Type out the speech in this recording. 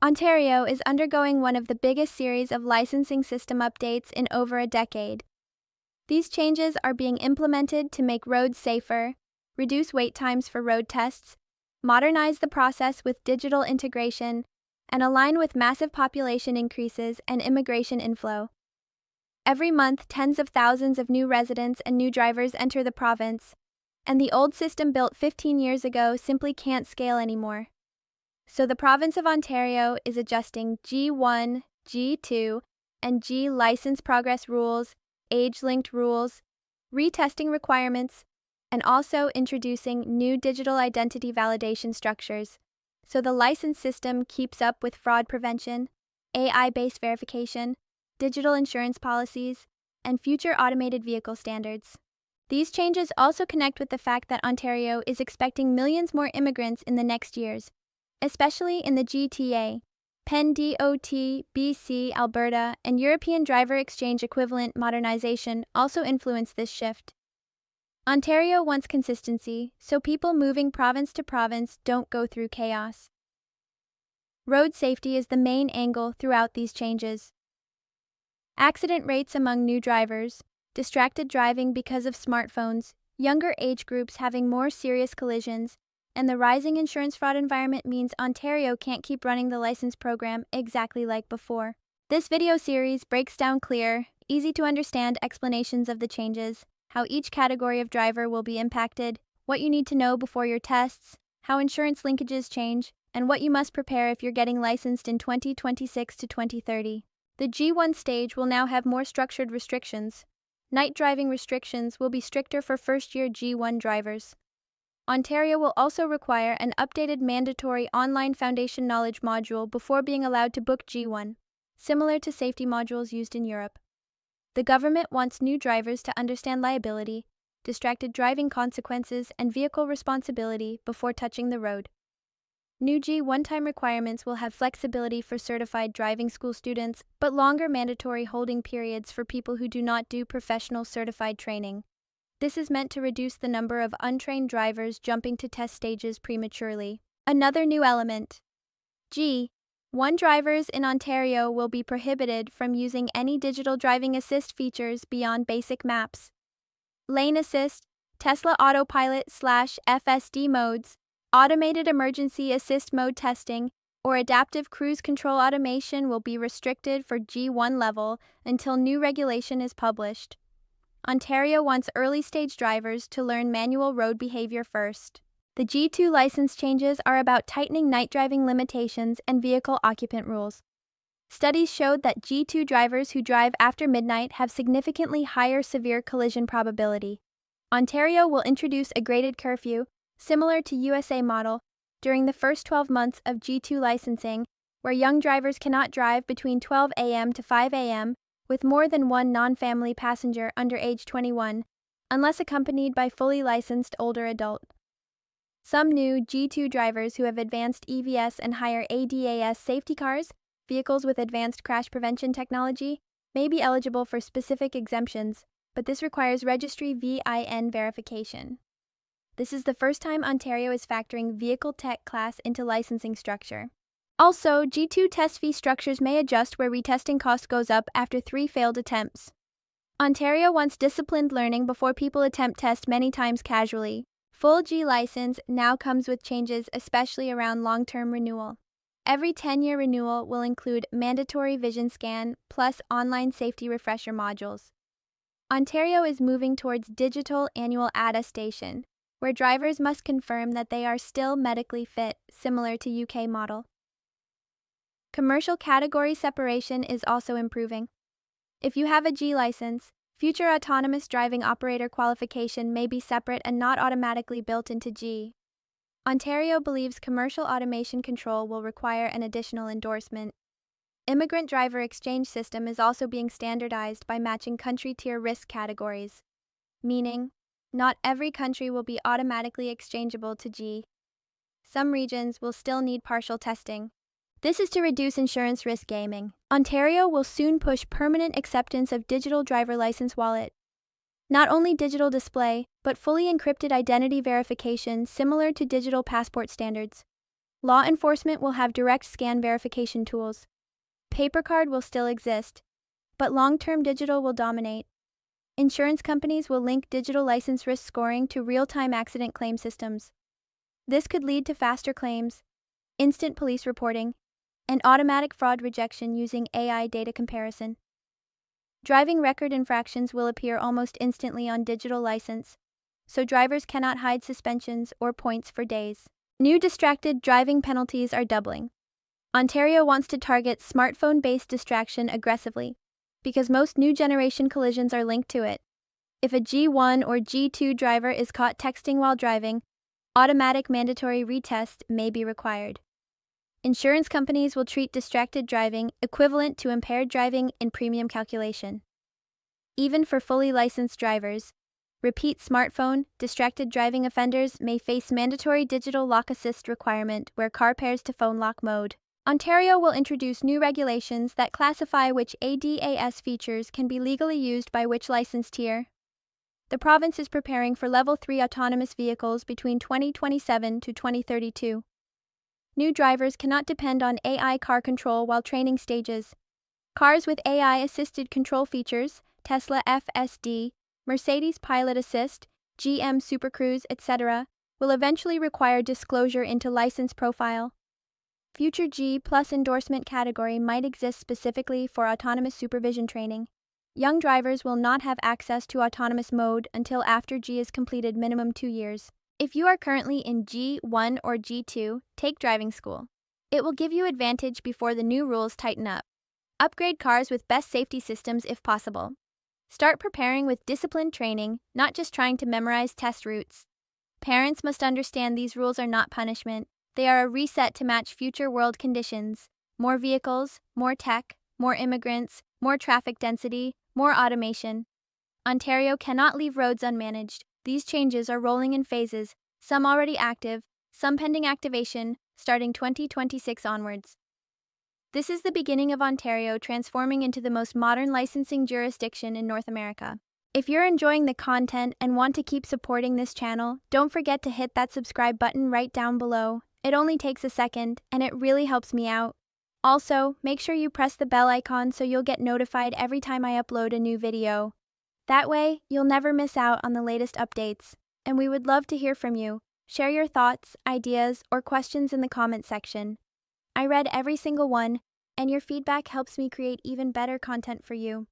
Ontario is undergoing one of the biggest series of licensing system updates in over a decade. These changes are being implemented to make roads safer, reduce wait times for road tests, modernize the process with digital integration, and align with massive population increases and immigration inflow. Every month, tens of thousands of new residents and new drivers enter the province, and the old system built 15 years ago simply can't scale anymore. So the province of Ontario is adjusting G1, G2, and G license progress rules, age-linked rules, retesting requirements, and also introducing new digital identity validation structures, so the license system keeps up with fraud prevention, AI-based verification, digital insurance policies, and future automated vehicle standards. These changes also connect with the fact that Ontario is expecting millions more immigrants in the next years, especially in the GTA, PEN-DOT, BC, Alberta, and European Driver Exchange equivalent modernization also influence this shift. Ontario wants consistency, so people moving province to province don't go through chaos. Road safety is the main angle throughout these changes. Accident rates among new drivers, distracted driving because of smartphones, younger age groups having more serious collisions, and the rising insurance fraud environment means Ontario can't keep running the license program exactly like before. This video series breaks down clear, easy-to-understand explanations of the changes, how each category of driver will be impacted, what you need to know before your tests, how insurance linkages change, and what you must prepare if you're getting licensed in 2026 to 2030. The G1 stage will now have more structured restrictions. Night driving restrictions will be stricter for first-year G1 drivers. Ontario will also require an updated mandatory online foundation knowledge module before being allowed to book G1, similar to safety modules used in Europe. The government wants new drivers to understand liability, distracted driving consequences, and vehicle responsibility before touching the road. New G1 time requirements will have flexibility for certified driving school students, but longer mandatory holding periods for people who do not do professional certified training. This is meant to reduce the number of untrained drivers jumping to test stages prematurely. Another new element. G1 drivers in Ontario will be prohibited from using any digital driving assist features beyond basic maps. Lane assist, Tesla autopilot/FSD modes, automated emergency assist mode testing, or adaptive cruise control automation will be restricted for G1 level until new regulation is published. Ontario wants early-stage drivers to learn manual road behavior first. The G2 license changes are about tightening night driving limitations and vehicle occupant rules. Studies showed that G2 drivers who drive after midnight have significantly higher severe collision probability. Ontario will introduce a graded curfew, similar to USA model, during the first 12 months of G2 licensing, where young drivers cannot drive between 12 a.m. to 5 a.m., with more than one non-family passenger under age 21, unless accompanied by fully licensed older adult. Some new G2 drivers who have advanced EVS and higher ADAS safety cars, vehicles with advanced crash prevention technology, may be eligible for specific exemptions, but this requires registry VIN verification. This is the first time Ontario is factoring vehicle tech class into licensing structure. Also, G2 test fee structures may adjust where retesting cost goes up after 3 failed attempts. Ontario wants disciplined learning before people attempt test many times casually. Full G license now comes with changes, especially around long-term renewal. Every 10-year renewal will include mandatory vision scan plus online safety refresher modules. Ontario is moving towards digital annual attestation, where drivers must confirm that they are still medically fit, similar to UK model. Commercial category separation is also improving. If you have a G license, future autonomous driving operator qualification may be separate and not automatically built into G. Ontario believes commercial automation control will require an additional endorsement. Immigrant driver exchange system is also being standardized by matching country tier risk categories, meaning not every country will be automatically exchangeable to G. Some regions will still need partial testing. This is to reduce insurance risk gaming. Ontario will soon push permanent acceptance of digital driver license wallet. Not only digital display, but fully encrypted identity verification similar to digital passport standards. Law enforcement will have direct scan verification tools. Paper card will still exist, but long-term digital will dominate. Insurance companies will link digital license risk scoring to real-time accident claim systems. This could lead to faster claims, instant police reporting, and automatic fraud rejection using AI data comparison. Driving record infractions will appear almost instantly on digital license, so drivers cannot hide suspensions or points for days. New distracted driving penalties are doubling. Ontario wants to target smartphone-based distraction aggressively, because most new generation collisions are linked to it. If a G1 or G2 driver is caught texting while driving, automatic mandatory retest may be required. Insurance companies will treat distracted driving equivalent to impaired driving in premium calculation. Even for fully licensed drivers, repeat smartphone, distracted driving offenders may face mandatory digital lock assist requirement where car pairs to phone lock mode. Ontario will introduce new regulations that classify which ADAS features can be legally used by which license tier. The province is preparing for Level 3 autonomous vehicles between 2027 to 2032. New drivers cannot depend on AI car control while training stages. Cars with AI-assisted control features, Tesla FSD, Mercedes Pilot Assist, GM Super Cruise, etc., will eventually require disclosure into license profile. Future G+ endorsement category might exist specifically for autonomous supervision training. Young drivers will not have access to autonomous mode until after G is completed minimum 2 years. If you are currently in G1 or G2, take driving school. It will give you advantage before the new rules tighten up. Upgrade cars with best safety systems if possible. Start preparing with disciplined training, not just trying to memorize test routes. Parents must understand these rules are not punishment. They are a reset to match future world conditions. More vehicles, more tech, more immigrants, more traffic density, more automation. Ontario cannot leave roads unmanaged. These changes are rolling in phases, some already active, some pending activation, starting 2026 onwards. This is the beginning of Ontario transforming into the most modern licensing jurisdiction in North America. If you're enjoying the content and want to keep supporting this channel, don't forget to hit that subscribe button right down below. It only takes a second, and it really helps me out. Also, make sure you press the bell icon so you'll get notified every time I upload a new video. That way, you'll never miss out on the latest updates, and we would love to hear from you. Share your thoughts, ideas, or questions in the comment section. I read every single one, and your feedback helps me create even better content for you.